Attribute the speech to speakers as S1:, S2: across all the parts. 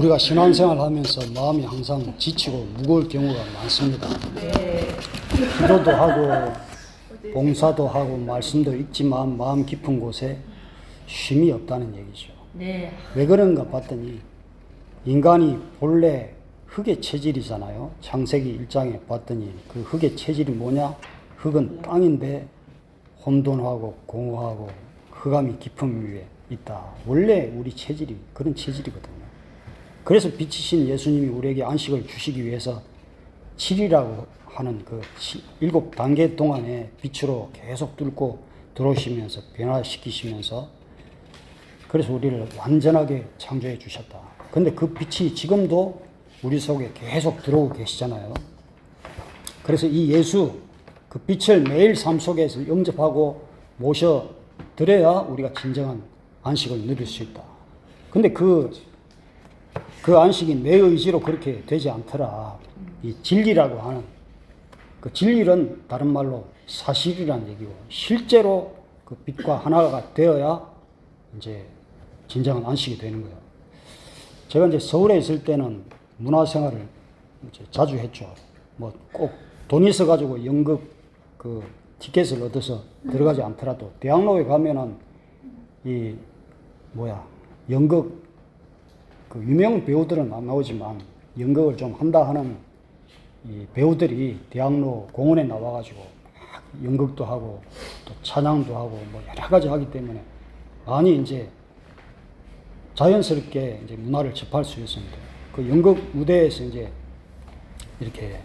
S1: 우리가 신앙생활 하면서 마음이 항상 지치고 무거울 경우가 많습니다. 기도도 하고 봉사도 하고 말씀도 읽지만 마음 깊은 곳에 쉼이 없다는 얘기죠.
S2: 네.
S1: 왜 그런가 봤더니 인간이 본래 흙의 체질이잖아요. 창세기 1장에 봤더니 그 흙의 체질이 뭐냐? 흙은 땅인데 혼돈하고 공허하고 흑암이 깊음 위에 있다. 원래 우리 체질이 그런 체질이거든요. 그래서 빛이신 예수님이 우리에게 안식을 주시기 위해서 7이라고 하는 그 7단계 동안에 빛으로 계속 뚫고 들어오시면서 변화시키시면서 그래서 우리를 완전하게 창조해 주셨다. 근데 그 빛이 지금도 우리 속에 계속 들어오고 계시잖아요. 그래서 이 예수, 그 빛을 매일 삶 속에서 영접하고 모셔드려야 우리가 진정한 안식을 누릴 수 있다. 근데 그 안식이 내 의지로 그렇게 되지 않더라. 이 진리라고 하는 그 진리는 다른 말로 사실이란 얘기고 실제로 그 빛과 하나가 되어야 이제 진정한 안식이 되는 거예요. 제가 이제 서울에 있을 때는 문화생활을 이제 자주 했죠. 뭐 꼭 돈 있어가지고 연극 그 티켓을 얻어서 들어가지 않더라도 대학로에 가면은 이 연극 그 유명 배우들은 안 나오지만 연극을 좀 한다 하는 이 배우들이 대학로 공원에 나와가지고 막 연극도 하고 또 찬양도 하고 뭐 여러 가지 하기 때문에 많이 이제 자연스럽게 이제 문화를 접할 수 있습니다. 그 연극 무대에서 이제 이렇게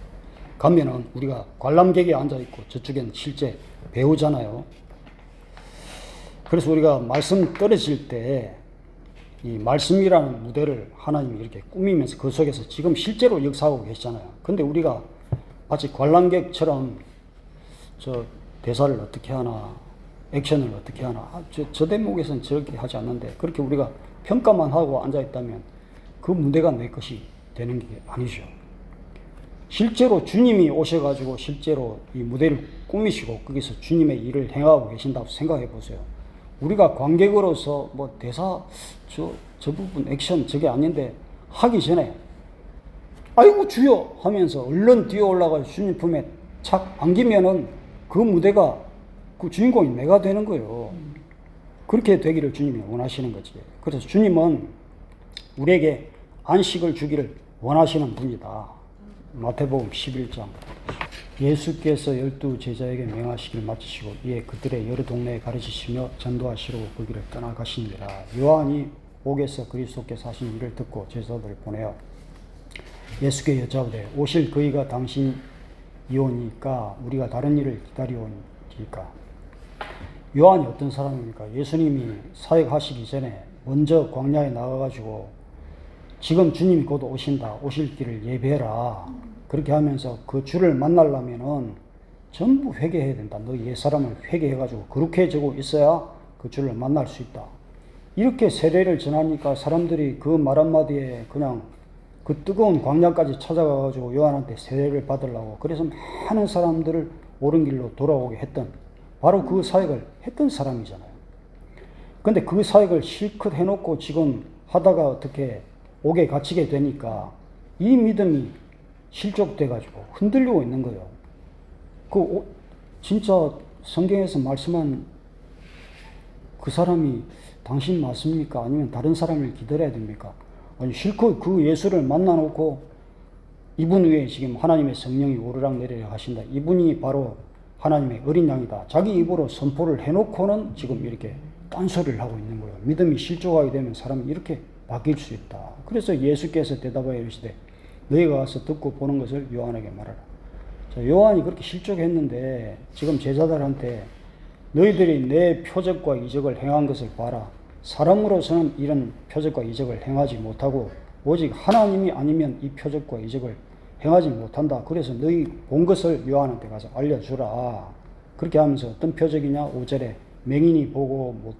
S1: 가면은 우리가 관람객이 앉아 있고 저쪽엔 실제 배우잖아요. 그래서 우리가 말씀 떨어질 때 이 말씀이라는 무대를 하나님이 이렇게 꾸미면서 그 속에서 지금 실제로 역사하고 계시잖아요. 근데 우리가 마치 관람객처럼 저 대사를 어떻게 하나, 액션을 어떻게 하나, 저 대목에서는 저렇게 하지 않는데 그렇게 우리가 평가만 하고 앉아있다면 그 무대가 내 것이 되는 게 아니죠. 실제로 주님이 오셔가지고 실제로 이 무대를 꾸미시고 거기서 주님의 일을 행하고 계신다고 생각해 보세요. 우리가 관객으로서 뭐 대사 저 부분 액션 저게 아닌데 하기 전에 아이고 주여 하면서 얼른 뛰어 올라가 주님 품에 착 안기면은 그 무대가 그 주인공이 내가 되는 거예요. 그렇게 되기를 주님이 원하시는 거지. 그래서 주님은 우리에게 안식을 주기를 원하시는 분이다. 마태복음 11장. 예수께서 12 제자에게 명하시길 마치시고 이에 그들의 여러 동네에 가르치시며 전도하시려고 거기를 떠나가시니라. 요한이 옥에서 그리스도께서 하신 일을 듣고 제자들을 보내어 예수께 여짜오되 오실 그이가 당신이오니까 우리가 다른 일을 기다리오니까. 요한이 어떤 사람입니까? 예수님이 사역하시기 전에 먼저 광야에 나가가지고 지금 주님이 곧 오신다. 오실 길을 예배해라. 그렇게 하면서 그 주를 만나려면은 전부 회개해야 된다. 너 옛사람을 회개해가지고 거룩해지고 있어야 그 주를 만날 수 있다. 이렇게 세례를 전하니까 사람들이 그 말 한마디에 그냥 그 뜨거운 광야까지 찾아가가지고 요한한테 세례를 받으려고 그래서 많은 사람들을 옳은 길로 돌아오게 했던 바로 그 사역을 했던 사람이잖아요. 근데 그 사역을 실컷 해놓고 지금 하다가 어떻게 옥에 갇히게 되니까 이 믿음이 실족돼가지고 흔들리고 있는 거예요. 진짜 성경에서 말씀한 그 사람이 당신 맞습니까? 아니면 다른 사람을 기다려야 됩니까? 아니, 실컷 그 예수를 만나놓고 이분 위에 지금 하나님의 성령이 오르락 내리락 하신다. 이분이 바로 하나님의 어린 양이다. 자기 입으로 선포를 해놓고는 지금 이렇게 딴소리를 하고 있는 거예요. 믿음이 실족하게 되면 사람이 이렇게 바뀔 수 있다. 그래서 예수께서 대답하여 이르시되 너희가 가서 듣고 보는 것을 요한에게 말하라. 자, 요한이 그렇게 실족했는데 지금 제자들한테 너희들이 내 표적과 이적을 행한 것을 봐라. 사람으로서는 이런 표적과 이적을 행하지 못하고 오직 하나님이 아니면 이 표적과 이적을 행하지 못한다. 그래서 너희 본 것을 요한한테 가서 알려주라. 그렇게 하면서 어떤 표적이냐? 5절에 맹인이 보고 못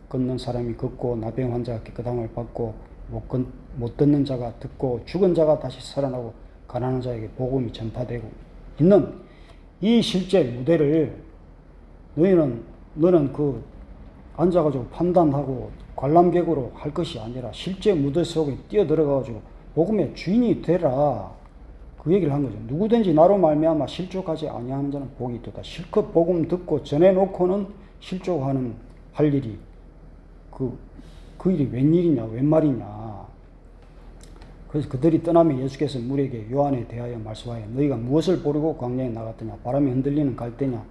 S1: 걷는 사람이 걷고 나병 환자가 깨끗함을 받고 못 듣는 자가 듣고 죽은 자가 다시 살아나고 가난한 자에게 복음이 전파되고 있는 이 실제 무대를 너는 그 앉아가지고 판단하고 관람객으로 할 것이 아니라 실제 무대 속에 뛰어들어가지고 복음의 주인이 되라, 그 얘기를 한 거죠. 누구든지 나로 말미암아 실족하지 아니하는 자는 복이 있도다. 실컷 복음 듣고 전해놓고는 실족하는 할 일이 그 일이 웬일이냐, 웬 말이냐. 그래서 그들이 떠나면 예수께서 무리에게 요한에 대하여 말씀하여 너희가 무엇을 보려고 광야에 나갔더냐? 바람에 흔들리는 갈대냐?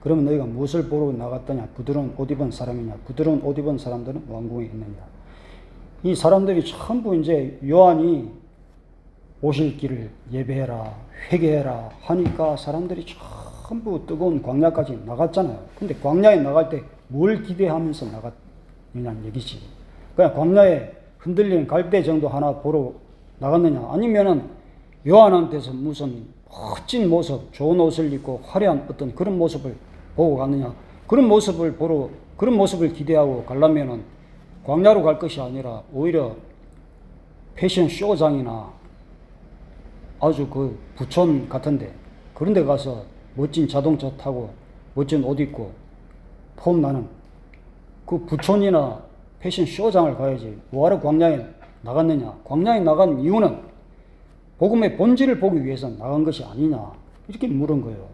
S1: 그러면 너희가 무엇을 보러 나갔더냐? 부드러운 옷 입은 사람이냐? 부드러운 옷 입은 사람들은 왕궁에 있느냐? 이 사람들이 전부 이제 요한이 오실 길을 예배해라, 회개해라 하니까 사람들이 전부 뜨거운 광야까지 나갔잖아요. 근데 광야에 나갈 때 뭘 기대하면서 나갔느냐는 얘기지. 그냥 광야에 흔들리는 갈대 정도 하나 보러 나갔느냐? 아니면은 요한한테서 무슨 멋진 모습, 좋은 옷을 입고 화려한 어떤 그런 모습을 보고 갔느냐? 그런 모습을 기대하고 가려면은 광야로 갈 것이 아니라 오히려 패션 쇼장이나 아주 그 부촌 같은데 그런 데 가서 멋진 자동차 타고 멋진 옷 입고 폼 나는 그 부촌이나 패션 쇼장을 가야지 뭐하러 광야에 나갔느냐. 광야에 나간 이유는 복음의 본질을 보기 위해서 나간 것이 아니냐 이렇게 물은 거예요.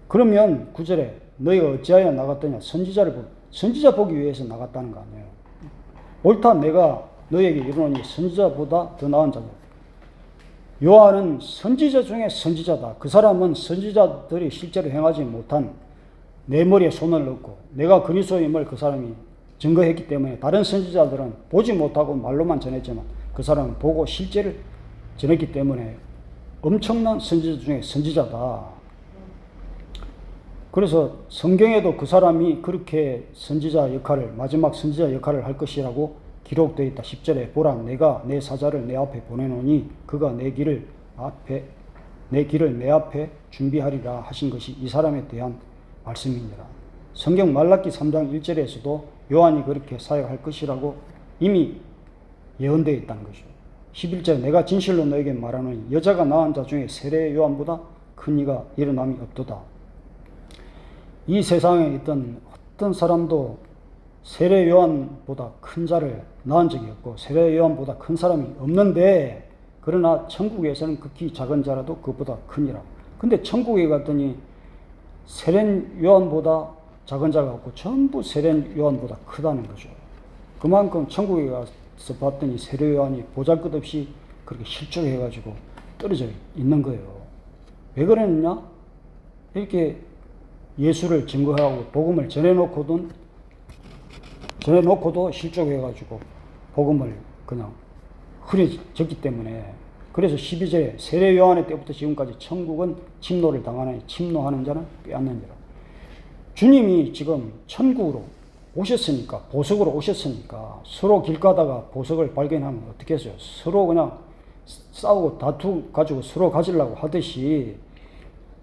S1: 그러면 9절에 너희가 어찌하여 나갔더냐. 선지자 보기 위해서 나갔다는 거 아니에요. 옳다 내가 너희에게 이르노니 선지자보다 더 나은 자다. 요한은 선지자 중에 선지자다. 그 사람은 선지자들이 실제로 행하지 못한 내 머리에 손을 넣고 내가 그리스도임을 그 사람이 증거했기 때문에 다른 선지자들은 보지 못하고 말로만 전했지만 그 사람은 보고 실제를 전했기 때문에 엄청난 선지자 중에 선지자다. 그래서 성경에도 그 사람이 그렇게 선지자 역할을, 마지막 선지자 역할을 할 것이라고 기록되어 있다. 10절에 보라 내가 내 사자를 내 앞에 보내노니 그가 내 길을 내 앞에 준비하리라 하신 것이 이 사람에 대한 말씀이니라. 성경 말라기 3장 1절에서도 요한이 그렇게 사역할 것이라고 이미 예언되어 있다는 것이죠. 11절 내가 진실로 너에게 말하노니 여자가 낳은 자 중에 세례 요한보다 큰 이가 일어남이 없도다. 이 세상에 있던 어떤 사람도 세례 요한보다 큰 자를 낳은 적이 없고 세례 요한보다 큰 사람이 없는데 그러나 천국에서는 극히 작은 자라도 그보다 크니라. 근데 천국에 갔더니 세례 요한보다 작은 자가 없고 전부 세례 요한보다 크다는 거죠. 그만큼 천국에 가서 봤더니 세례 요한이 보잘것없이 그렇게 실족해가지고 떨어져 있는 거예요. 왜 그랬느냐? 이렇게 예수를 증거하고 복음을 전해놓고도 실족해가지고 복음을 그냥 흐려졌기 때문에. 그래서 12절에 세례 요한의 때부터 지금까지 천국은 침노를 당하나니 침노하는 자는 빼앗느니라. 주님이 지금 천국으로 오셨으니까, 보석으로 오셨으니까 서로 길 가다가 보석을 발견하면 어떻게 했어요? 서로 그냥 싸우고 다투 가지고 서로 가지려고 하듯이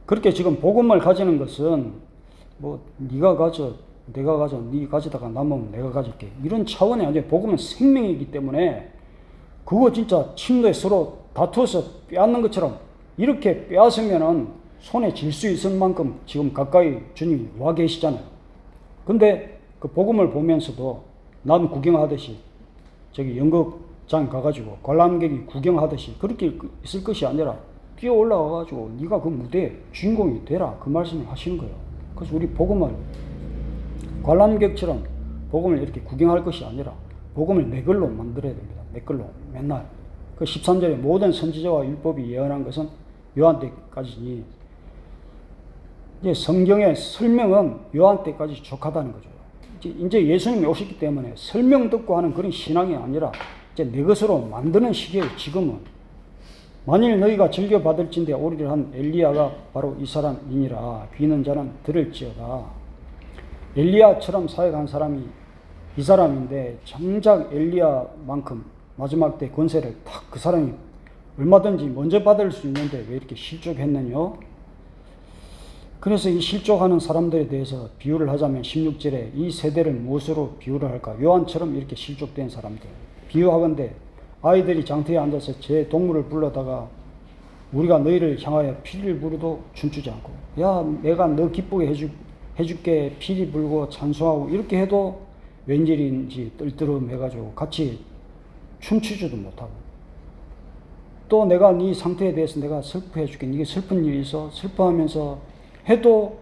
S1: 그렇게 지금 복음을 가지는 것은 뭐 네가 가져, 내가 가져, 네 가지다가 남으면 내가 가질게 이런 차원이 아니라 복음은 생명이기 때문에 그거 진짜 침노에 서로 다투어서 빼앗는 것처럼 이렇게 빼앗으면은 손에 쥘 수 있을 만큼 지금 가까이 주님이 와 계시잖아요. 근데 그 복음을 보면서도 남 구경하듯이 저기 연극장 가가지고 관람객이 구경하듯이 그렇게 있을 것이 아니라 뛰어 올라와가지고 네가 그 무대에 주인공이 되라 그 말씀을 하시는 거예요. 그래서 우리 복음을 관람객처럼 복음을 이렇게 구경할 것이 아니라 복음을 내 걸로 만들어야 됩니다. 내 걸로 맨날. 그 13절에 모든 선지자와 율법이 예언한 것은 요한 때까지니 이제 성경의 설명은 요한 때까지 족하다는 거죠. 이제 예수님이 오셨기 때문에 설명 듣고 하는 그런 신앙이 아니라 이제 내 것으로 만드는 시기에 지금은 만일 너희가 즐겨받을진대 오리를 한 엘리야가 바로 이 사람이니라. 비는 자는 들을지어다. 엘리야처럼 사역한 사람이 이 사람인데 정작 엘리야만큼 마지막 때 권세를 딱 그 사람이 얼마든지 먼저 받을 수 있는데 왜 이렇게 실족했느냐? 그래서 이 실족하는 사람들에 대해서 비유를 하자면 16절에 이 세대를 무엇으로 비유를 할까? 요한처럼 이렇게 실족된 사람들. 비유하건대 아이들이 장터에 앉아서 제 동물을 불러다가 우리가 너희를 향하여 피리를 부르도 춤추지 않고 야 내가 너 기쁘게 해줄게 피리 불고 찬송하고 이렇게 해도 웬일인지 뜰뜨름해가지고 같이 춤추지도 못하고, 또 내가 네 상태에 대해서 내가 슬퍼해 줄게, 이게 슬픈 일이 있어, 슬퍼하면서 해도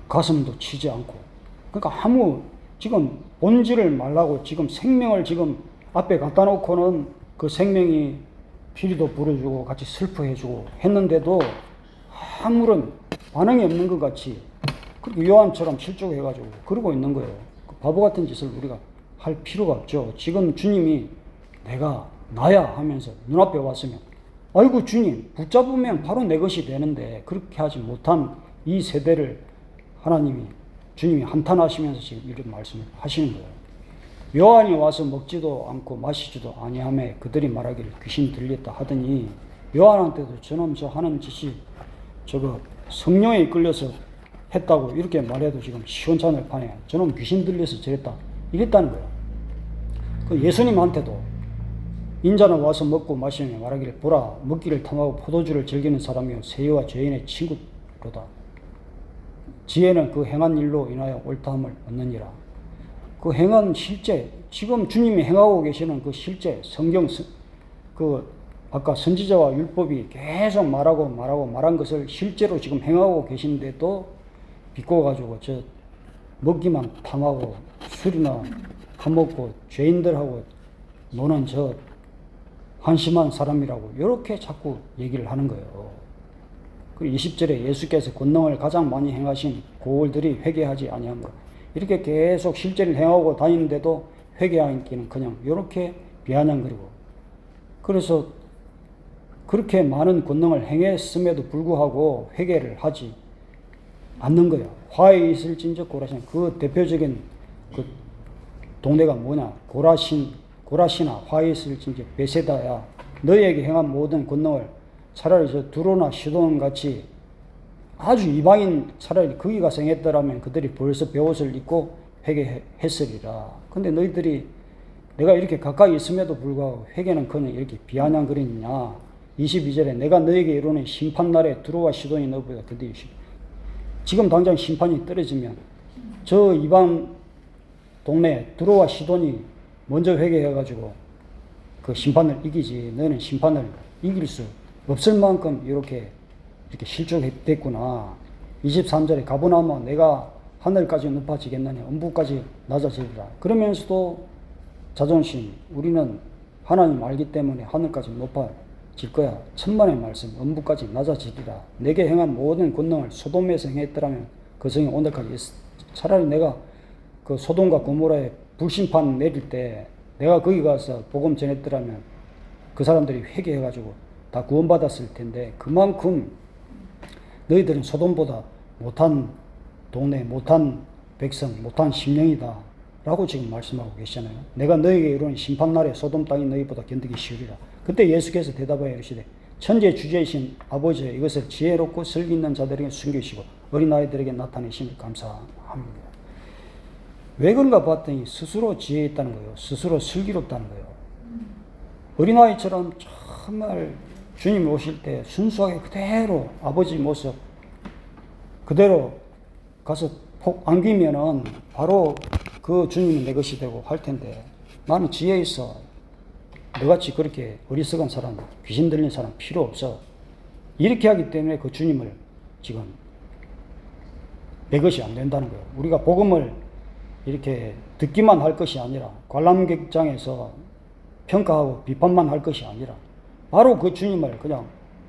S1: 가슴도 치지 않고, 그러니까 아무 지금 본질을 말라고 지금 생명을 지금 앞에 갖다 놓고는 그 생명이 피리도 불어주고 같이 슬퍼해주고 했는데도 아무런 반응이 없는 것 같이 그렇게 요한처럼 실족해가지고 그러고 있는 거예요. 그 바보 같은 짓을 우리가 할 필요가 없죠. 지금 주님이 내가 나야 하면서 눈앞에 왔으면, 아이고 주님 붙잡으면 바로 내 것이 되는데 그렇게 하지 못한 이 세대를 주님이 한탄하시면서 지금 이런 말씀을 하시는 거예요. 요한이 와서 먹지도 않고 마시지도 아니하며 그들이 말하기를 귀신 들렸다 하더니, 요한한테도 저놈 저 하는 짓이 저거 성령에 이끌려서 했다고 이렇게 말해도 지금 시원찮을 판에 저놈 귀신 들려서 저랬다 이랬다는 거예요. 그 예수님한테도 인자는 와서 먹고 마시며 말하기를 보라 먹기를 탐하고 포도주를 즐기는 사람이요 세리와 죄인의 친구로다. 지혜는 그 행한 일로 인하여 옳다함을 얻느니라. 그 행한 실제, 지금 주님이 행하고 계시는 그 실제 성경, 아까 선지자와 율법이 계속 말한 것을 실제로 지금 행하고 계신데도 비꼬가지고 저 먹기만 탐하고 술이나 파먹고 죄인들하고 노는 저 한심한 사람이라고 이렇게 자꾸 얘기를 하는 거예요. 그리고 20절에 예수께서 권능을 가장 많이 행하신 고을들이 회개하지 아니하므로, 이렇게 계속 실제를 행하고 다니는데도 회개하기는 그냥 이렇게 비아냥거리고, 그래서 그렇게 많은 권능을 행했음에도 불구하고 회개를 하지 않는 거예요. 화에 있을진저 고라신, 그 대표적인 그 동네가 뭐냐, 고라시나 화에 있을진저 베세다야. 너희에게 행한 모든 권능을 차라리 저 두로나 시돈 같이 아주 이방인 차라리 거기 가서 행했더라면 그들이 벌써 베옷을 입고 회개했으리라. 근데 너희들이 내가 이렇게 가까이 있음에도 불구하고 회개는 그냥 이렇게 비아냥거리느냐. 22절에 내가 너에게 이루는 심판날에 두로와 시돈이 너보다 더디. 지금 당장 심판이 떨어지면 저 이방 동네 두로와 시돈이 먼저 회개해가지고 그 심판을 이기지, 너는 심판을 이길 수 없을 만큼 이렇게 실족됐구나. 23절에 가보나마 내가 하늘까지 높아지겠느냐 음부까지 낮아지리라. 그러면서도 자존심, 우리는 하나님 알기 때문에 하늘까지 높아질 거야. 천만의 말씀, 음부까지 낮아지리라. 내게 행한 모든 권능을 소돔에서 행했더라면 그 성이 오늘까지 차라리 내가 그 소돔과 고모라에 불심판 내릴 때 내가 거기 가서 복음 전했더라면 그 사람들이 회개해가지고 다 구원받았을 텐데, 그만큼 너희들은 소돔보다 못한 동네, 못한 백성, 못한 심령이다 라고 지금 말씀하고 계시잖아요. 내가 너희에게 이루는 심판날에 소돔 땅이 너희보다 견디기 쉬우리라. 그때 예수께서 대답하여 이르시되 천지의 주제이신 아버지여 이것을 지혜롭고 슬기 있는 자들에게 숨기시고 어린아이들에게 나타내심을 감사합니다. 왜 그런가 봤더니 스스로 지혜 있다는 거예요. 스스로 슬기롭다는 거예요. 어린아이처럼 정말 주님 오실 때 순수하게 그대로 아버지 모습 그대로 가서 폭 안기면은 바로 그 주님이 내 것이 되고 할 텐데, 나는 지혜 있어. 너같이 그렇게 어리석은 사람, 귀신 들린 사람 필요 없어. 이렇게 하기 때문에 그 주님을 지금 내 것이 안 된다는 거예요. 우리가 복음을 이렇게 듣기만 할 것이 아니라 관람객장에서 평가하고 비판만 할 것이 아니라 바로 그 주님을 그냥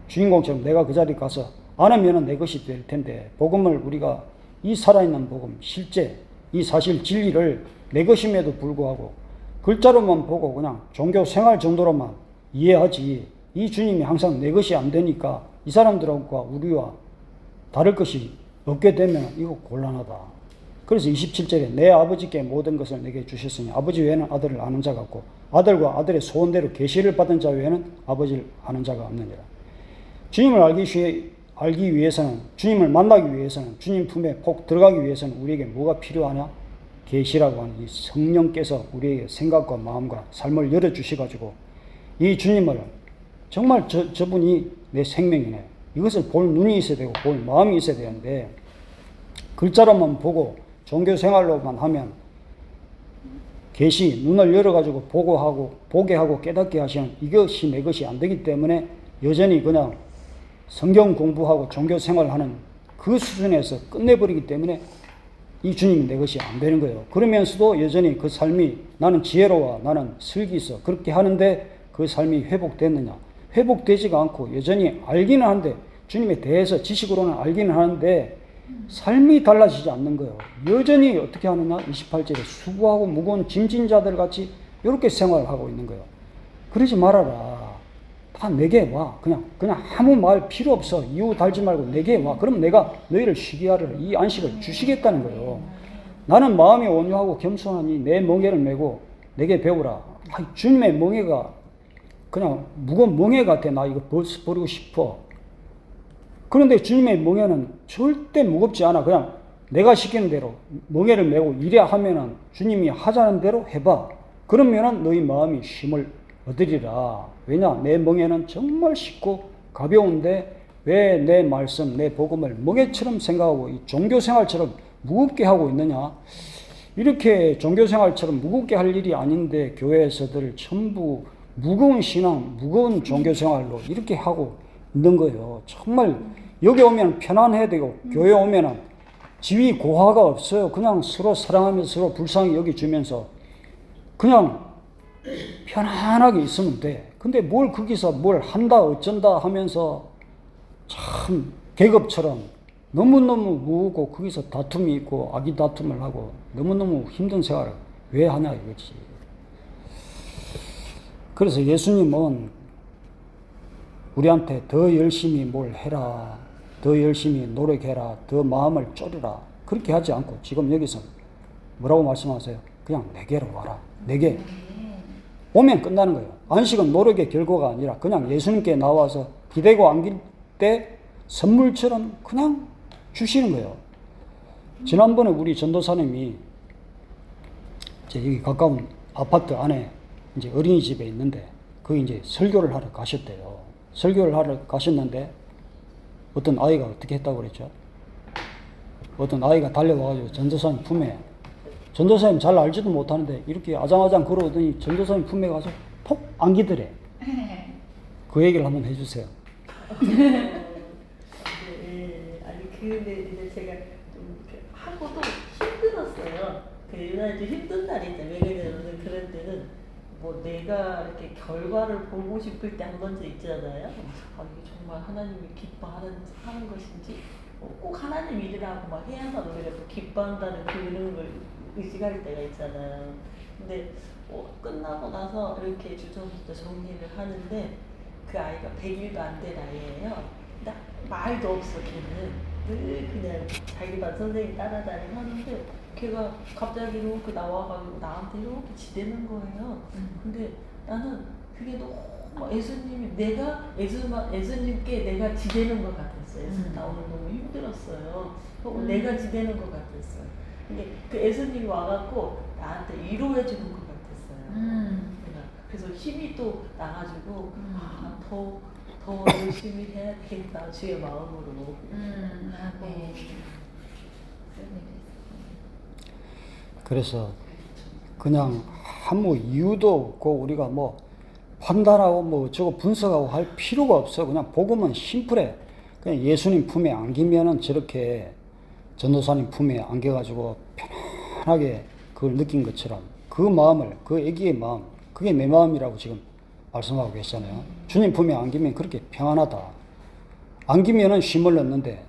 S1: 주인공처럼 내가 그 자리에 가서 안으면 내 것이 될 텐데, 복음을 우리가 이 살아있는 복음, 실제 이 사실 진리를 내 것임에도 불구하고 글자로만 보고 그냥 종교 생활 정도로만 이해하지, 이 주님이 항상 내 것이 안 되니까 이 사람들과 우리와 다를 것이 없게 되면 이거 곤란하다. 그래서 27절에 내 아버지께 모든 것을 내게 주셨으니 아버지 외에는 아들을 아는 자가 없고 아들과 아들의 소원대로 계시를 받은 자 외에는 아버지를 아는 자가 없느니라. 주님을 알기 위해서는, 주님을 만나기 위해서는, 주님 품에 폭 들어가기 위해서는 우리에게 뭐가 필요하냐? 계시라고 하는 이 성령께서 우리에게 생각과 마음과 삶을 열어주셔가지고 이 주님을 정말 저분이 내 생명이네, 이것을 볼 눈이 있어야 되고 볼 마음이 있어야 되는데, 글자로만 보고 종교 생활로만 하면 계시 눈을 열어가지고 보게 하고 깨닫게 하시는 이것이 내 것이 안 되기 때문에 여전히 그냥 성경 공부하고 종교 생활하는 그 수준에서 끝내버리기 때문에 이 주님이 내 것이 안 되는 거예요. 그러면서도 여전히 그 삶이 나는 지혜로워, 나는 슬기 있어 그렇게 하는데 그 삶이 회복됐느냐? 회복되지가 않고 여전히 알기는 하는데 주님에 대해서 지식으로는 알기는 하는데 삶이 달라지지 않는 거예요. 여전히 어떻게 하느냐? 28절에 수고하고 무거운 짐진 자들 같이 이렇게 생활하고 있는 거예요. 그러지 말아라. 다 내게 와. 그냥 아무 말 필요 없어. 이유 달지 말고 내게 와. 그럼 내가 너희를 쉬게 하리라. 이 안식을 주시겠다는 거예요. 나는 마음이 온유하고 겸손하니 내 멍에를 메고 내게 배우라. 주님의 멍에가 그냥 무거운 멍에 같아. 나 이거 버리고 싶어. 그런데 주님의 멍에는 절대 무겁지 않아. 그냥 내가 시키는 대로 멍에를 메고 이래 하면은 주님이 하자는 대로 해봐. 그러면은 너희 마음이 쉼을 얻으리라. 왜냐? 내 멍에는 정말 쉽고 가벼운데 왜 내 말씀, 내 복음을 멍에처럼 생각하고 이 종교생활처럼 무겁게 하고 있느냐? 이렇게 종교생활처럼 무겁게 할 일이 아닌데 교회에서들 전부 무거운 신앙, 무거운 종교생활로 이렇게 하고 있는 거예요. 정말 여기 오면 편안해야 되고 교회 오면은 지위 고하가 없어요. 그냥 서로 사랑하면서 서로 불쌍히 여기주면서 그냥 편안하게 있으면 돼. 근데 뭘 거기서 뭘 한다 어쩐다 하면서 참 계급처럼 너무너무 무겁고 거기서 다툼이 있고 악의 다툼을 하고 너무너무 힘든 생활을 왜 하냐 이거지. 그래서 예수님은 우리한테 더 열심히 뭘 해라, 더 열심히 노력해라, 더 마음을 졸여라 그렇게 하지 않고 지금 여기서 뭐라고 말씀하세요? 그냥 내게로 와라. 내게 오면 끝나는 거예요. 안식은 노력의 결과가 아니라 그냥 예수님께 나와서 기대고 안길 때 선물처럼 그냥 주시는 거예요. 지난번에 우리 전도사님이 이제 여기 가까운 아파트 안에 이제 어린이집에 있는데 거기 이제 설교를 하러 가셨대요. 설교를 하러 가셨는데 어떤 아이가 어떻게 했다고 그랬죠? 어떤 아이가 달려와가지고 전도사님 품에, 전도사님 잘 알지도 못하는데 이렇게 아장아장 걸어오더니 전도사님 품에 가서 폭 안기더래. 그 얘기를 한번 해주세요.
S2: 아니 근데 이제 제가 좀 하고도 힘들었어요. 그 유난히 좀 힘든 날이 있잖아요. 왜냐면 그런 때는 뭐 내가 이렇게 결과를 보고 싶을 때 한 번쯤 있잖아요. 아 이게 정말 하나님이 기뻐하는 것인지 꼭 하나님 일이라고 막 해야만 우리가 또 기뻐한다는 그런 걸 의식할 때가 있잖아요. 근데 끝나고 나서 이렇게 주저부터 정리를 하는데 그 아이가 100일도 안 된 아이예요. 근데 말도 없어 걔는. 늘 그냥 자기 반 선생님 따라다니고 하는데 걔가 갑자기 이렇게 나와가지고 나한테 이렇게 지대는 거예요. 근데 나는 그게 너무 예수님이 예수님께 내가 지대는 것 같았어요. 나 오늘 너무 힘들었어요. 내가 지대는 것 같았어요. 근데 그 예수님이 와갖고 나한테 위로해 주는 것 같았어요. 그래서 힘이 또 나가지고 더 열심히 해야 되겠다 주의 마음으로.
S1: 그래서 그냥 아무 이유도 없고 우리가 뭐 판단하고 뭐 저거 분석하고 할 필요가 없어. 그냥 복음은 심플해. 그냥 예수님 품에 안기면은 저렇게 전도사님 품에 안겨가지고 편안하게 그걸 느낀 것처럼 그 마음을, 그 애기의 마음, 그게 내 마음이라고 지금 말씀하고 계시잖아요. 주님 품에 안기면 그렇게 평안하다. 안기면은 쉼을 얻는데,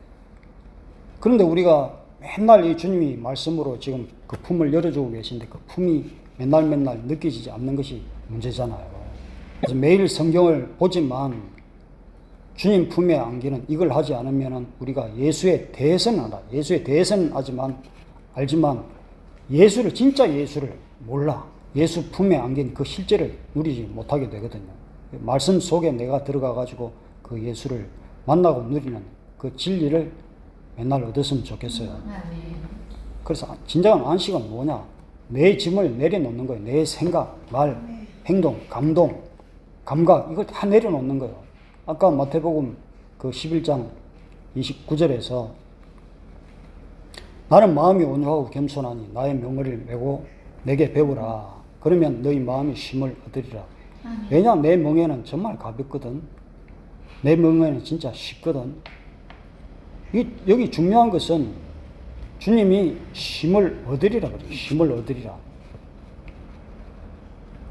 S1: 그런데 우리가 맨날 이 주님이 말씀으로 지금 그 품을 열어주고 계신데 그 품이 맨날 느껴지지 않는 것이 문제잖아요. 그래서 매일 성경을 보지만 주님 품에 안기는 이걸 하지 않으면 우리가 예수에 대해서는 알아. 예수에 대해서는 알지만 예수를, 진짜 예수를 몰라. 예수 품에 안긴 그 실제를 누리지 못하게 되거든요. 말씀 속에 내가 들어가가지고 그 예수를 만나고 누리는 그 진리를 맨날 얻었으면 좋겠어요. 그래서 진정한 안식은 뭐냐? 내 짐을 내려놓는 거예요. 내 생각, 말, 행동, 감동, 감각 이걸 다 내려놓는 거예요. 아까 마태복음 그 11장 29절에서 나는 마음이 온유하고 겸손하니 나의 명령을 메고 내게 배우라. 그러면 너희 마음이 쉼을 얻으리라. 왜냐 내 멍에는 정말 가볍거든. 내 멍에는 진짜 쉽거든. 여기 중요한 것은 주님이 쉼을 얻으리라 그래요. 쉼을 얻으리라.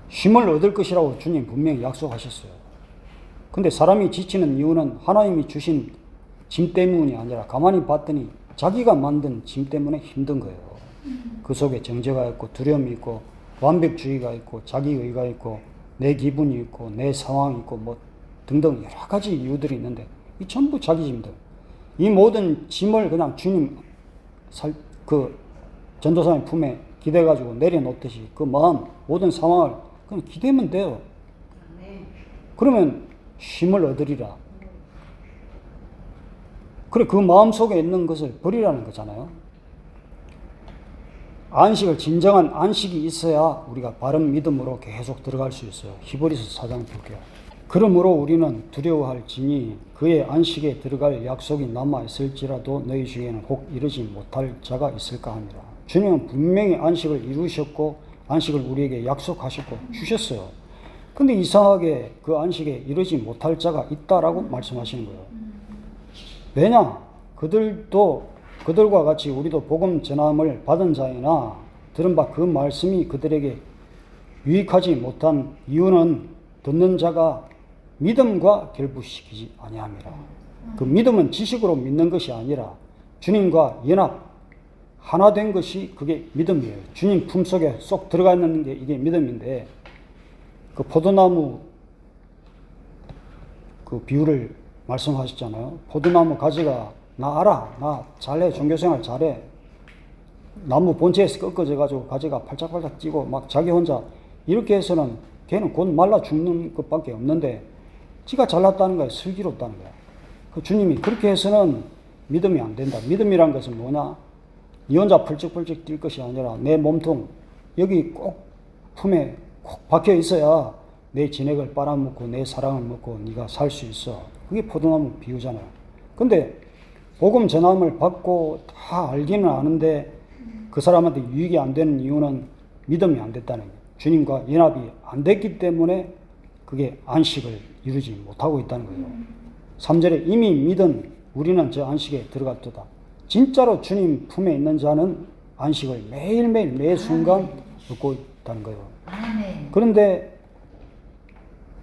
S1: 쉼을 얻을 것이라고 주님 분명히 약속하셨어요. 근데 사람이 지치는 이유는 하나님이 주신 짐 때문이 아니라 가만히 봤더니 자기가 만든 짐 때문에 힘든 거예요. 그 속에 정죄가 있고 두려움이 있고 완벽주의가 있고 자기의가 있고 내 기분이 있고 내 상황이 있고 뭐 등등 여러 가지 이유들이 있는데 이 전부 자기 짐들. 이 모든 짐을 그냥 주님 그 전도사님 품에 기대가지고 내려놓듯이 그 마음 모든 상황을 그냥 기대면 돼요. 그러면 쉼을 얻으리라. 그래 그 마음 속에 있는 것을 버리라는 거잖아요. 안식을 진정한 안식이 있어야 우리가 바른 믿음으로 계속 들어갈 수 있어요. 히브리서 4장 볼게요. 그러므로 우리는 두려워할지니 그의 안식에 들어갈 약속이 남아 있을지라도 너희 중에는 혹 이르지 못할 자가 있을까 하니라. 주님은 분명히 안식을 이루셨고 안식을 우리에게 약속하셨고 주셨어요. 근데 이상하게 그 안식에 이르지 못할 자가 있다라고 말씀하시는 거예요. 왜냐? 그들과 같이 우리도 복음 전함을 받은 자이나 들은 바 그 말씀이 그들에게 유익하지 못한 이유는 듣는 자가 믿음과 결부시키지 아니함이라. 그 믿음은 지식으로 믿는 것이 아니라 주님과 연합 하나 된 것이 그게 믿음이에요. 주님 품속에 쏙 들어가 있는 게 이게 믿음인데 그 포도나무 그 비유를 말씀하셨잖아요. 포도나무 가지가 나 알아. 나 잘해. 종교생활 잘해. 나무 본체에서 꺾어져 가지고 가지가 팔짝팔짝 찌고 막 자기 혼자 이렇게 해서는 걔는 곧 말라 죽는 것밖에 없는데 지가 잘났다는 거야. 슬기롭다는 거야. 그 주님이 그렇게 해서는 믿음이 안 된다. 믿음이란 것은 뭐냐? 니 혼자 펄쩍펄쩍 뛸 것이 아니라 내 몸통 여기 꼭 품에 꼭 박혀 있어야 내 진액을 빨아먹고 내 사랑을 먹고 네가 살 수 있어. 그게 포도나무 비유잖아요. 근데 복음 전함을 받고 다 알기는 아는데 그 사람한테 유익이 안 되는 이유는 믿음이 안 됐다는 거예요. 주님과 연합이 안 됐기 때문에 그게 안식을 이루지 못하고 있다는 거예요. 3절에 이미 믿은 우리는 저 안식에 들어갔도다. 진짜로 주님 품에 있는 자는 안식을 매일매일 매 순간 얻고 있다는 거예요. 그런데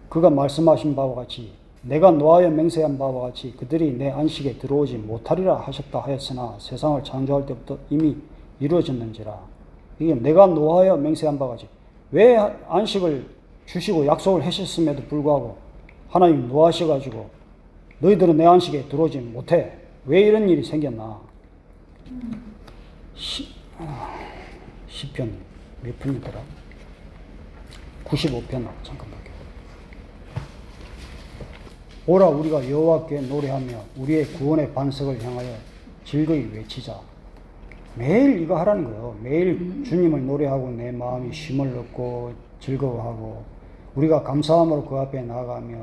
S1: 그가 말씀하신 바와 같이 내가 노하여 맹세한 바와 같이 그들이 내 안식에 들어오지 못하리라 하셨다 하였으나 세상을 창조할 때부터 이미 이루어졌는지라. 이게 내가 노하여 맹세한 바와 같이 왜 안식을 주시고 약속을 하셨음에도 불구하고 하나님 노하셔가지고 너희들은 내 안식에 들어오지 못해. 왜 이런 일이 생겼나? 시편 몇 편이더라? 95편 잠깐 볼게요. 오라 우리가 여호와께 노래하며 우리의 구원의 반석을 향하여 즐거이 외치자. 매일 이거 하라는 거예요. 매일 주님을 노래하고 내 마음이 쉼을 얻고 즐거워하고 우리가 감사함으로 그 앞에 나아가며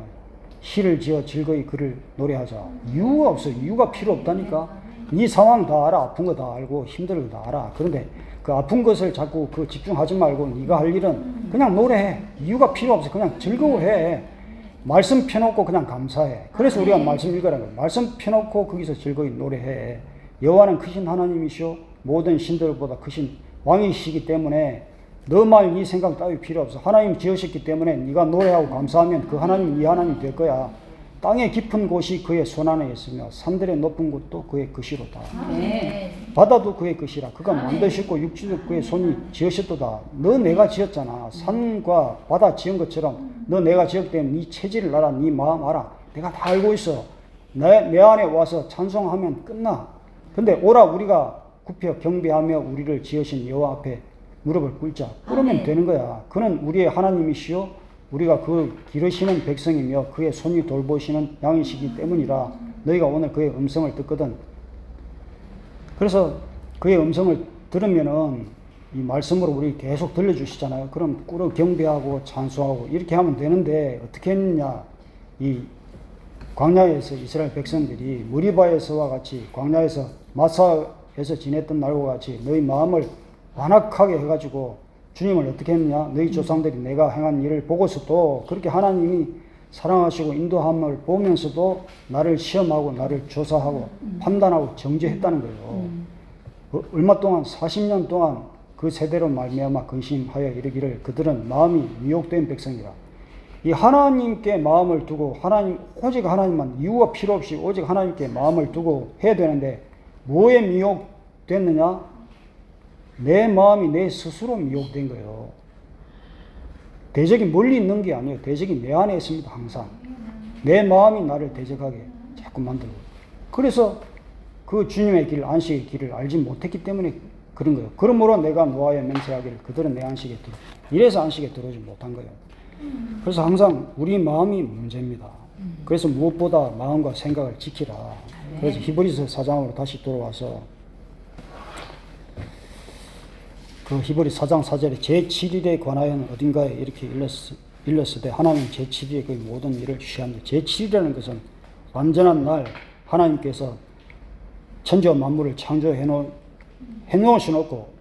S1: 시를 지어 즐거이 그를 노래하자. 이유가 없어. 이유가 필요 없다니까. 네 상황 다 알아. 아픈 거 다 알고 힘든 거 다 알아. 그런데 그 아픈 것을 자꾸 그 집중하지 말고 네가 할 일은 그냥 노래해. 이유가 필요 없어. 그냥 즐거워해. 말씀 펴놓고 그냥 감사해. 그래서 우리가 말씀 읽으라는 거예요. 말씀 펴놓고 거기서 즐거이 노래해. 여호와는 크신 하나님이시오. 모든 신들보다 크신 왕이시기 때문에 너 말 네 생각 따위 필요 없어. 하나님 지으셨기 때문에 네가 노래하고 감사하면 그 하나님 네 하나님 될 거야. 땅의 깊은 곳이 그의 손 안에 있으며 산들의 높은 곳도 그의 것이로다. 바다도 그의 것이라. 그가 만드셨고 육지도 그의 손이 지으셨도다. 너 내가 지었잖아. 산과 바다 지은 것처럼 너 내가 지었기 때문에 네 체질을 알아. 네 마음 알아. 내가 다 알고 있어. 내 안에 와서 찬송하면 끝나. 근데 오라 우리가 굽혀 경배하며 우리를 지으신 여호와 앞에 무릎을 꿇자. 그러면 되는 거야. 그는 우리의 하나님이시요 우리가 그 기르시는 백성이며 그의 손이 돌보시는 양이시기 때문이라. 너희가 오늘 그의 음성을 듣거든. 그래서 그의 음성을 들으면은 이 말씀으로 우리 계속 들려주시잖아요. 그럼 꿇어 경배하고 찬송하고 이렇게 하면 되는데 어떻게 했느냐. 이 광야에서 이스라엘 백성들이 무리바에서와 같이 광야에서 마사에서 지냈던 날과 같이 너희 마음을 완악하게 해가지고 주님을 어떻게 했느냐? 너희 조상들이 내가 행한 일을 보고서도 그렇게 하나님이 사랑하시고 인도함을 보면서도 나를 시험하고 나를 조사하고 판단하고 정죄했다는 거예요. 얼마 동안 40년 동안 그 세대로 말미암아 근심하여 이르기를 그들은 마음이 미혹된 백성이라. 이 하나님께 마음을 두고 오직 하나님만 이유가 필요 없이 오직 하나님께 마음을 두고 해야 되는데 뭐에 미혹됐느냐? 내 마음이 내 스스로 미혹된 거예요. 대적이 멀리 있는 게 아니에요. 대적이 내 안에 있습니다. 항상 내 마음이 나를 대적하게 자꾸 만들고. 그래서 그 주님의 길, 안식의 길을 알지 못했기 때문에 그런 거예요. 그러므로 내가 노하여 맹세하기를 그들은 내 안식에 들어. 이래서 안식에 들어오지 못한 거예요. 그래서 항상 우리 마음이 문제입니다. 그래서 무엇보다 마음과 생각을 지키라. 그래서 히브리서 4장으로 다시 돌아와서 그 히브리 4장 4절에 제7일에 관하여는 어딘가에 이렇게 일렀을 하나님 제7일에 그 모든 일을 취합니다. 제7일이라는 것은 완전한 날 하나님께서 천지와 만물을 창조해 놓으시고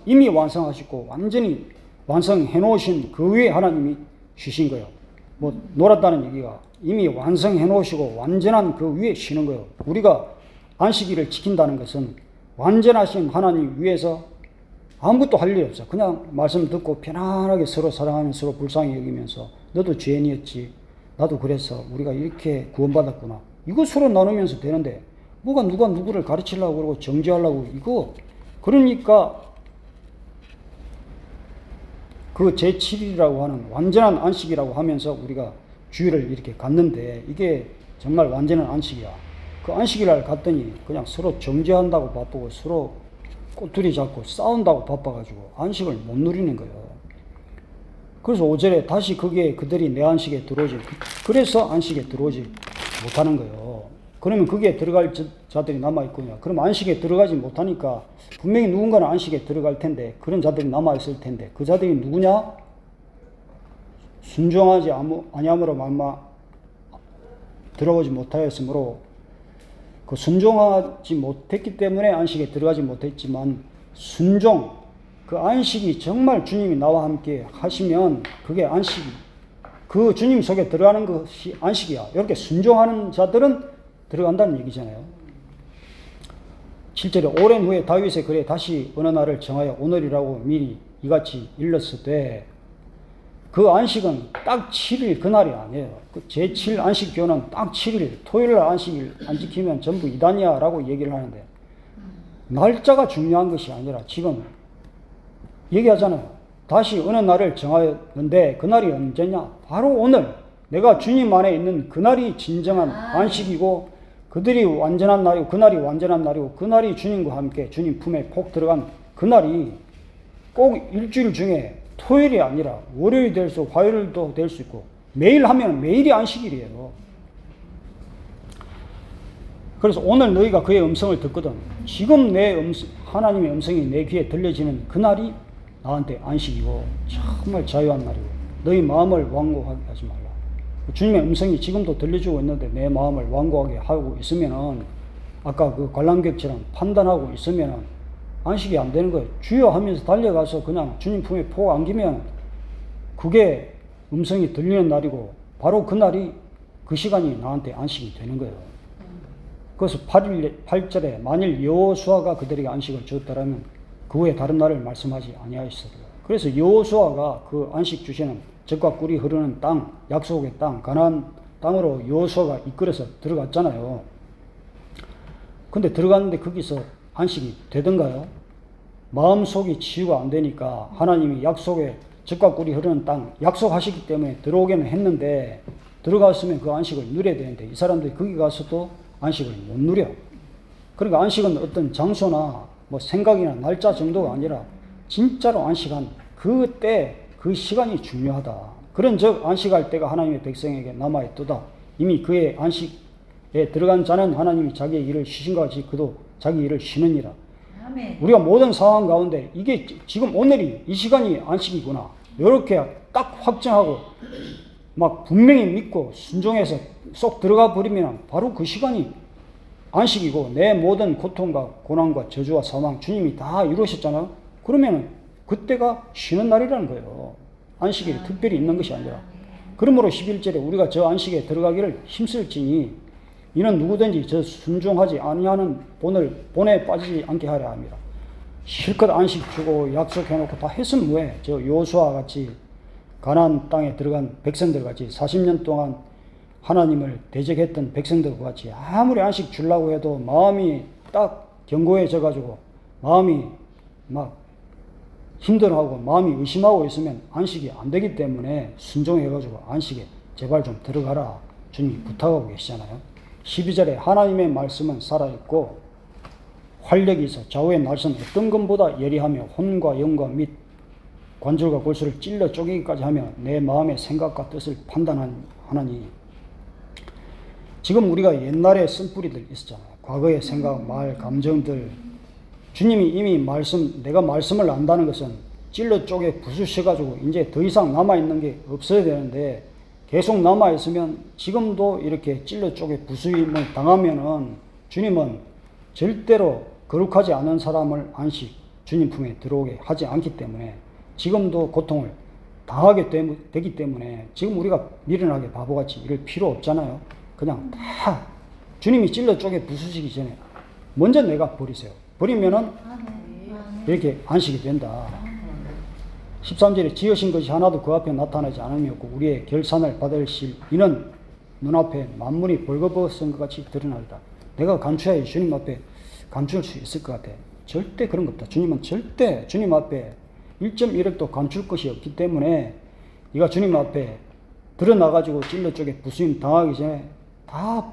S1: 이미 완성하시고 완전히 완성해 놓으신 그 위에 하나님이 쉬신 거예요. 뭐 놀았다는 얘기가 이미 완성해 놓으시고 완전한 그 위에 쉬는 거예요. 우리가 안식일을 지킨다는 것은 완전하신 하나님 위에서 아무것도 할 일이 없어. 그냥 말씀 듣고 편안하게 서로 사랑하면서 서로 불쌍히 여기면서 너도 죄인이었지. 나도 그래서 우리가 이렇게 구원받았구나. 이거 서로 나누면서 되는데 뭐가 누가 누구를 가르치려고 그러고 정죄하려고 이거. 그러니까 그 제7일이라고 하는 완전한 안식이라고 하면서 우리가 주일을 이렇게 갖는데 이게 정말 완전한 안식이야. 그 안식일을 갔더니 그냥 서로 정죄한다고 바쁘고 서로 꼬투리 잡고 싸운다고 바빠가지고 안식을 못 누리는 거예요. 그래서 5절에 다시 그들이 내 안식에 들어오지. 그래서 안식에 들어오지 못하는 거예요. 그러면 거기에 들어갈 자들이 남아있거든요. 그럼 안식에 들어가지 못하니까 분명히 누군가는 안식에 들어갈 텐데 그런 자들이 남아있을 텐데 그 자들이 누구냐? 순종하지 아니함으로 말마 들어오지 못하였으므로 그 순종하지 못했기 때문에 안식에 들어가지 못했지만 순종, 그 안식이 정말 주님이 나와 함께 하시면 그게 안식이 그 주님 속에 들어가는 것이 안식이야. 이렇게 순종하는 자들은 들어간다는 얘기잖아요. 7절에 오랜 후에 다윗의 글에 다시 어느 날을 정하여 오늘이라고 미리 이같이 일렀을 때 그 안식은 딱 7일 그날이 아니에요. 그 제7 안식교는 딱 7일 토요일 안식일 안 지키면 전부 이단이야 라고 얘기를 하는데 날짜가 중요한 것이 아니라 지금 얘기하잖아요. 다시 어느 날을 정하였는데 그날이 언제냐? 바로 오늘 내가 주님 안에 있는 그날이 진정한 안식이고 그들이 완전한 날이고 그날이 완전한 날이고 그날이 주님과 함께 주님 품에 콕 들어간 그날이 꼭 일주일 중에 토요일이 아니라 월요일이 될 수, 화요일도 될 수 있고 매일 하면 매일이 안식일이에요. 그래서 오늘 너희가 그의 음성을 듣거든 지금 하나님의 음성이 내 귀에 들려지는 그날이 나한테 안식이고 정말 자유한 날이고 너희 마음을 완고하게 하지 말라. 주님의 음성이 지금도 들려주고 있는데 내 마음을 완고하게 하고 있으면은 아까 그 관람객처럼 판단하고 있으면은 안식이 안 되는 거예요. 주여 하면서 달려가서 그냥 주님 품에 포 안기면 그게 음성이 들리는 날이고 바로 그 날이 그 시간이 나한테 안식이 되는 거예요. 그래서 8절에 만일 여호수아가 그들에게 안식을 주었다라면 그 후에 다른 날을 말씀하지 아니하였으리라. 그래서 여호수아가 그 안식 주시는 젖과 꿀이 흐르는 땅, 약속의 땅, 가나안 땅으로 여호수아가 이끌어서 들어갔잖아요. 근데 들어갔는데 거기서 안식이 되던가요? 마음속이 치유가 안 되니까 하나님이 약속의 젖과 꿀이 흐르는 땅 약속하시기 때문에 들어오기는 했는데 들어갔으면 그 안식을 누려야 되는데 이 사람들이 거기 가서도 안식을 못 누려. 그러니까 안식은 어떤 장소나 뭐 생각이나 날짜 정도가 아니라 진짜로 안식한 그때 그 시간이 중요하다. 그런 즉 안식할 때가 하나님의 백성에게 남아있도다. 이미 그의 안식에 들어간 자는 하나님이 자기의 일을 쉬신 것 같이 그도 자기 일을 쉬느니라. 아멘. 우리가 모든 상황 가운데 이게 지금 오늘이 이 시간이 안식이구나 이렇게 딱 확정하고 막 분명히 믿고 순종해서 쏙 들어가 버리면 바로 그 시간이 안식이고 내 모든 고통과 고난과 저주와 사망 주님이 다 이루셨잖아요. 그러면 그때가 쉬는 날이라는 거예요. 안식일이 특별히 있는 것이 아니라. 그러므로 11절에 우리가 저 안식에 들어가기를 힘쓸지니 이는 누구든지 저 순종하지 아니하는 본에 빠지지 않게 하려 합니다. 실컷 안식 주고 약속해놓고 다 했으면 뭐해. 저 요수와 같이 가나안 땅에 들어간 백성들 같이 40년 동안 하나님을 대적했던 백성들과 같이 아무리 안식 주려고 해도 마음이 딱 견고해져 가지고 마음이 막 힘들어하고 마음이 의심하고 있으면 안식이 안 되기 때문에 순종해 가지고 안식에 제발 좀 들어가라 주님이 부탁하고 계시잖아요. 12절에 하나님의 말씀은 살아있고 활력이 있어 좌우의 날선 어떤 것보다 예리하며 혼과 영과 및 관절과 골수를 찔러 쪼개기까지 하며 내 마음의 생각과 뜻을 판단하나니. 지금 우리가 옛날에 쓴뿌리들 있었잖아요. 과거의 생각, 말, 감정들. 주님이 이미 내가 말씀을 안다는 것은 찔러 쪼개 부수셔가지고 이제 더 이상 남아있는 게 없어야 되는데 계속 남아있으면 지금도 이렇게 찔러 쪼개 부수임을 당하면은 주님은 절대로 거룩하지 않은 사람을 안식 주님 품에 들어오게 하지 않기 때문에 지금도 고통을 당하게 되기 때문에 지금 우리가 미련하게 바보같이 이럴 필요 없잖아요. 그냥 다 주님이 찔러 쪼개 부수시기 전에 먼저 내가 버리세요. 버리면은 이렇게 안식이 된다. 13절에 지으신 것이 하나도 그 앞에 나타나지 않으였고 우리의 결산을 받으실 이는 눈앞에 만물이 벌거벗은 것 같이 드러나리다. 내가 감추어야 주님 앞에 감출 수 있을 것 같아. 절대 그런 것 없다. 주님은 절대 주님 앞에 1.1억도 감출 것이 없기 때문에 네가 주님 앞에 드러나가지고 찔러 쪽에 부수임 당하기 전에 다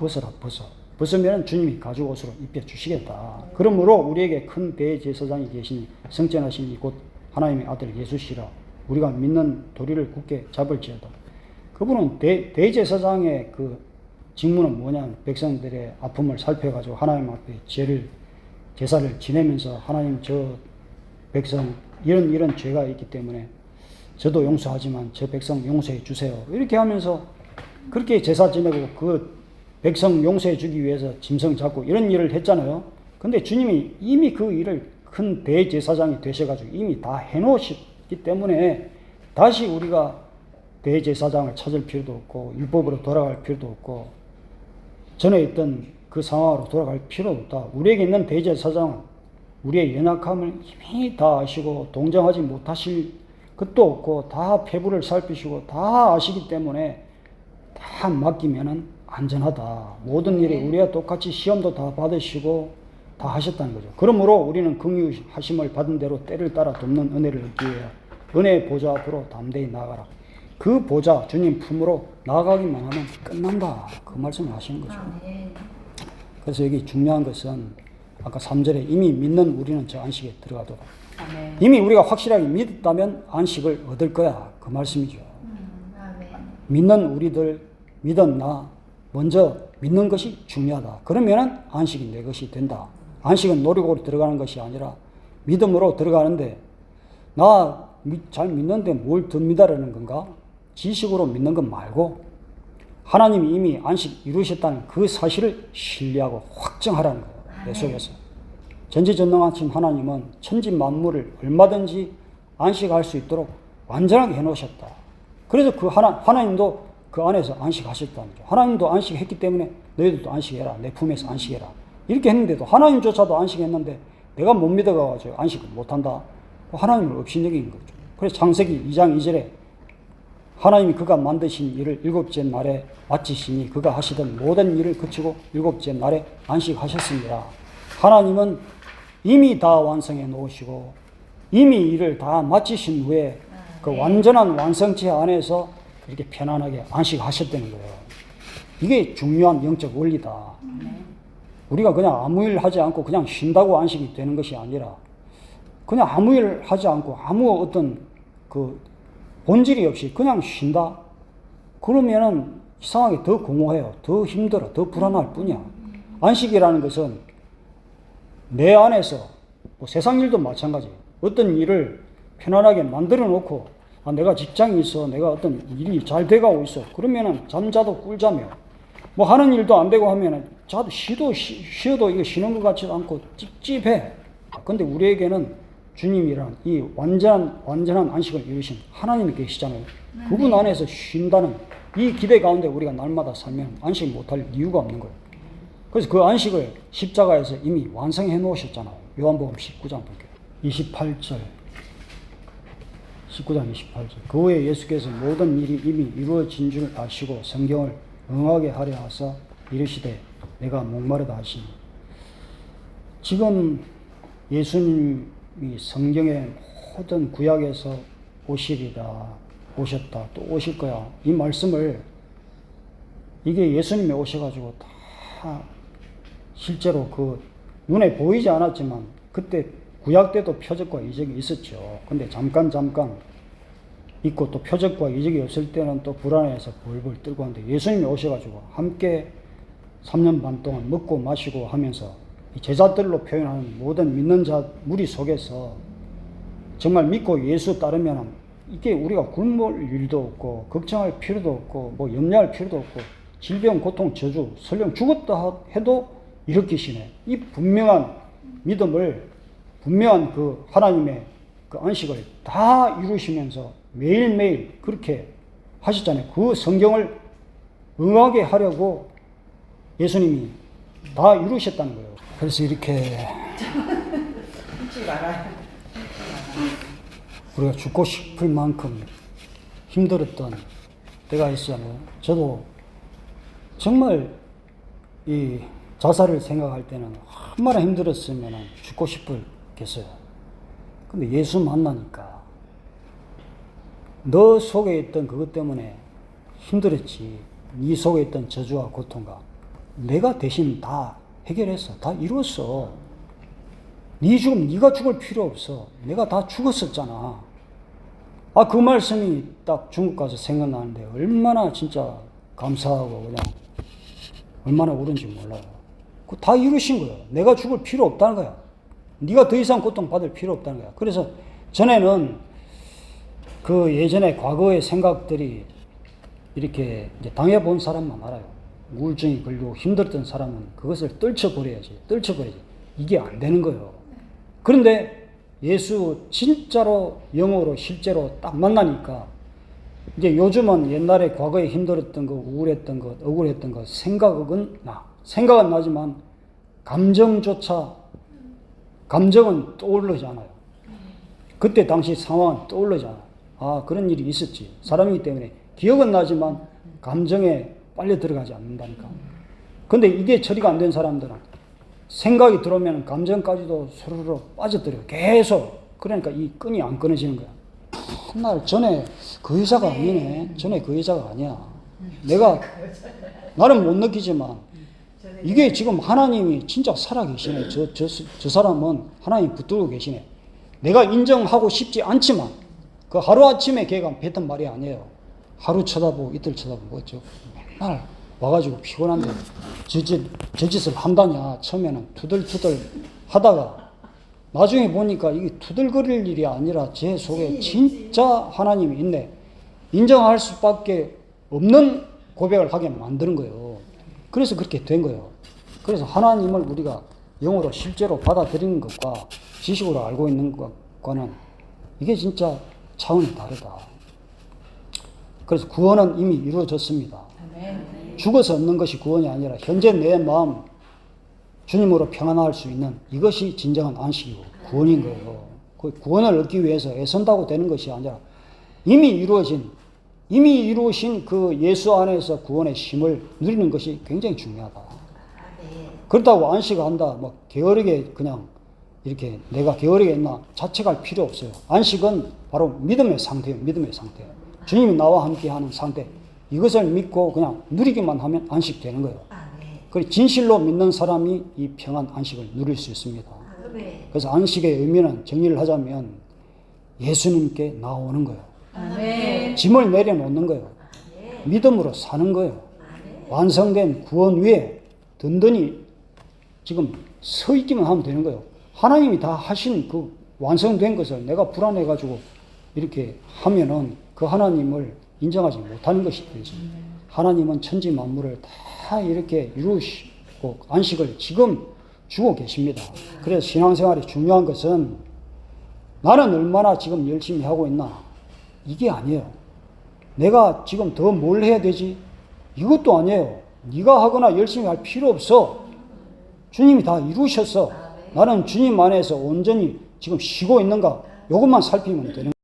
S1: 벗으면 주님이 가죽 옷으로 입혀주시겠다. 그러므로 우리에게 큰 대제사장이 계시니 성전하신 이곳 하나님의 아들 예수시라. 우리가 믿는 도리를 굳게 잡을지어다. 그분은 대제사장의 그 직무는 뭐냐? 백성들의 아픔을 살펴가지고 하나님 앞에 제사를 지내면서 하나님 저 백성 이런 죄가 있기 때문에 저도 용서하지만 저 백성 용서해 주세요. 이렇게 하면서 그렇게 제사 지내고 그 백성 용서해 주기 위해서 짐승 잡고 이런 일을 했잖아요. 근데 주님이 이미 그 일을 큰 대제사장이 되셔가지고 이미 다 해놓으셨기 때문에 다시 우리가 대제사장을 찾을 필요도 없고 율법으로 돌아갈 필요도 없고 전에 있던 그 상황으로 돌아갈 필요도 없다. 우리에게 있는 대제사장은 우리의 연약함을 이미 다 아시고 동정하지 못하실 것도 없고 다 폐부를 살피시고 다 아시기 때문에 다 맡기면은 안전하다. 모든 일에 우리가 똑같이 시험도 다 받으시고 다 하셨다는 거죠. 그러므로 우리는 긍휼하심을 받은 대로 때를 따라 돕는 은혜를 얻기 위해 은혜의 보좌 앞으로 담대히 나아가라. 그 보좌 주님 품으로 나아가기만 하면 끝난다. 그 말씀을 하시는 거죠. 그래서 여기 중요한 것은 아까 3절에 이미 믿는 우리는 저 안식에 들어가도록. 아멘. 이미 우리가 확실하게 믿었다면 안식을 얻을 거야. 그 말씀이죠. 아멘. 믿는 우리들 믿었나? 먼저 믿는 것이 중요하다. 그러면은 안식이 내 것이 된다. 안식은 노력으로 들어가는 것이 아니라 믿음으로 들어가는데 나 잘 믿는데 뭘 더 믿으라는 건가? 지식으로 믿는 것 말고 하나님이 이미 안식 이루셨다는 그 사실을 신뢰하고 확정하라는 거예요. 내 속에서. 전지전능하신 하나님은 천지 만물을 얼마든지 안식할 수 있도록 완전하게 해놓으셨다. 그래서 그 하나님도 그 안에서 안식하셨다는 거죠. 하나님도 안식했기 때문에 너희들도 안식해라. 내 품에서 안식해라. 이렇게 했는데도 하나님조차도 안식했는데 내가 못 믿어가지고 안식을 못한다. 하나님을 업신여긴 거죠. 그래서 창세기 2장 2절에 하나님이 그가 만드신 일을 일곱째 날에 마치시니 그가 하시던 모든 일을 그치고 일곱째 날에 안식하셨습니다. 하나님은 이미 다 완성해 놓으시고 이미 일을 다 마치신 후에 그 완전한 완성체 안에서 이렇게 편안하게 안식하셨다는 거예요. 이게 중요한 영적 원리다. 우리가 그냥 아무 일 하지 않고 그냥 쉰다고 안식이 되는 것이 아니라 그냥 아무 일 하지 않고 아무 어떤 그 본질이 없이 그냥 쉰다? 그러면은 이상하게 더 공허해요. 더 힘들어. 더 불안할 뿐이야. 안식이라는 것은 내 안에서 뭐 세상 일도 마찬가지. 어떤 일을 편안하게 만들어 놓고 내가 직장이 있어. 내가 어떤 일이 잘 돼가고 있어. 그러면은 잠자도 꿀자며 뭐 하는 일도 안 되고 하면은 자도 쉬어도 이거 쉬는 것 같지도 않고 찝찝해. 근데 우리에게는 주님이란 이 완전한 안식을 이루신 하나님이 계시잖아요. 그분 안에서 쉰다는 이 기대 가운데 우리가 날마다 살면 안식 못할 이유가 없는 거예요. 그래서 그 안식을 십자가에서 이미 완성해 놓으셨잖아요. 요한복음 19장 볼게요. 28절. 19장 28절. 그 후에 예수께서 모든 일이 이미 이루어진 줄 아시고 성경을 응하게 하려 하사 이르시되 내가 목마르다 하시니. 지금 예수님이 성경의 모든 구약에서 오시리라, 오셨다, 또 오실 거야. 이 말씀을 이게 예수님이 오셔가지고 다 실제로 그 눈에 보이지 않았지만 그때 구약 때도 표적과 이적이 있었죠. 근데 잠깐 있고 또 표적과 이적이 없을 때는 또 불안해서 벌벌 떨고 하는데 예수님이 오셔가지고 함께 3년 반 동안 먹고 마시고 하면서 제자들로 표현하는 모든 믿는 자 무리 속에서 정말 믿고 예수 따르면 이게 우리가 굶을 일도 없고 걱정할 필요도 없고 뭐 염려할 필요도 없고 질병, 고통, 저주, 설령 죽었다 해도 일으키시네. 이 분명한 믿음을 분명한 그 하나님의 그 안식을 다 이루시면서 매일매일 그렇게 하셨잖아요. 그 성경을 응하게 하려고 예수님이 다 이루셨다는 거예요. 그래서 이렇게 우리가 죽고 싶을 만큼 힘들었던 때가 있었잖아요. 저도 정말 이 자살을 생각할 때는 얼마나 힘들었으면 죽고 싶었겠어요. 근데 예수 만나니까 너 속에 있던 그것 때문에 힘들었지. 네 속에 있던 저주와 고통과 내가 대신 다 해결했어. 다 이뤘어. 네 죽음 네가 죽을 필요 없어. 내가 다 죽었었잖아. 그 말씀이 딱 중국 가서 생각나는데 얼마나 진짜 감사하고 그냥 얼마나 옳은지 몰라요. 다 이루신 거예요. 내가 죽을 필요 없다는 거야. 네가 더 이상 고통받을 필요 없다는 거야. 그래서 전에는 그 예전에 과거의 생각들이 이렇게 이제 당해본 사람만 알아요. 우울증이 걸리고 힘들었던 사람은 그것을 떨쳐버려야지. 이게 안 되는 거예요. 그런데 예수 진짜로 영으로 실제로 딱 만나니까 이제 요즘은 옛날에 과거에 힘들었던 거, 우울했던 것, 억울했던 것 생각은 나지만 감정은 떠오르지 않아요. 그때 당시 상황은 떠오르지 않아요. 그런 일이 있었지. 사람이기 때문에 기억은 나지만 감정에 빨려 들어가지 않는다니까. 근데 이게 처리가 안 된 사람들은 생각이 들어오면 감정까지도 스르르 빠져들어요. 계속. 그러니까 이 끈이 안 끊어지는 거야. 날 전에 그 여자가 아니네. 전에 그 여자가 아니야. 나는 못 느끼지만 이게 지금 하나님이 진짜 살아계시네. 저 사람은 하나님 붙들고 계시네. 내가 인정하고 싶지 않지만 그 하루아침에 걔가 뱉은 말이 아니에요. 하루 쳐다보고 이틀 쳐다보고 뭐죠. 맨날 와가지고 피곤한데 저 짓을 한다냐. 처음에는 투덜투덜 하다가 나중에 보니까 이게 투덜거릴 일이 아니라 제 속에 진짜 하나님이 있네. 인정할 수밖에 없는 고백을 하게 만드는 거예요. 그래서 그렇게 된 거예요. 그래서 하나님을 우리가 영으로 실제로 받아들이는 것과 지식으로 알고 있는 것과는 이게 진짜 차원이 다르다. 그래서 구원은 이미 이루어졌습니다. 죽어서 얻는 것이 구원이 아니라 현재 내 마음 주님으로 평안할 수 있는 이것이 진정한 안식이고 구원인 거예요. 그 구원을 얻기 위해서 애쓴다고 되는 것이 아니라 이미 이루어진 그 예수 안에서 구원의 힘을 누리는 것이 굉장히 중요하다. 그렇다고 안식한다, 게으르게 그냥 이렇게 내가 게으르게 했나 자책할 필요 없어요. 안식은 바로 믿음의 상태예요. 믿음의 상태. 주님이 나와 함께 하는 상태. 이것을 믿고 그냥 누리기만 하면 안식되는 거예요. 그리고 진실로 믿는 사람이 이 평안 안식을 누릴 수 있습니다. 그래서 안식의 의미는 정리를 하자면 예수님께 나오는 거예요. 짐을 내려놓는 거예요. 믿음으로 사는 거예요. 완성된 구원 위에 든든히 지금 서 있기만 하면 되는 거예요. 하나님이 다 하신 그 완성된 것을 내가 불안해가지고 이렇게 하면은 그 하나님을 인정하지 못하는 것이 되죠. 하나님은 천지 만물을 다 이렇게 이루시고 안식을 지금 주고 계십니다. 그래서 신앙생활이 중요한 것은 나는 얼마나 지금 열심히 하고 있나. 이게 아니에요. 내가 지금 더 뭘 해야 되지? 이것도 아니에요. 네가 하거나 열심히 할 필요 없어. 주님이 다 이루셨어. 나는 주님 안에서 온전히 지금 쉬고 있는가? 이것만 살피면 되는 거예요.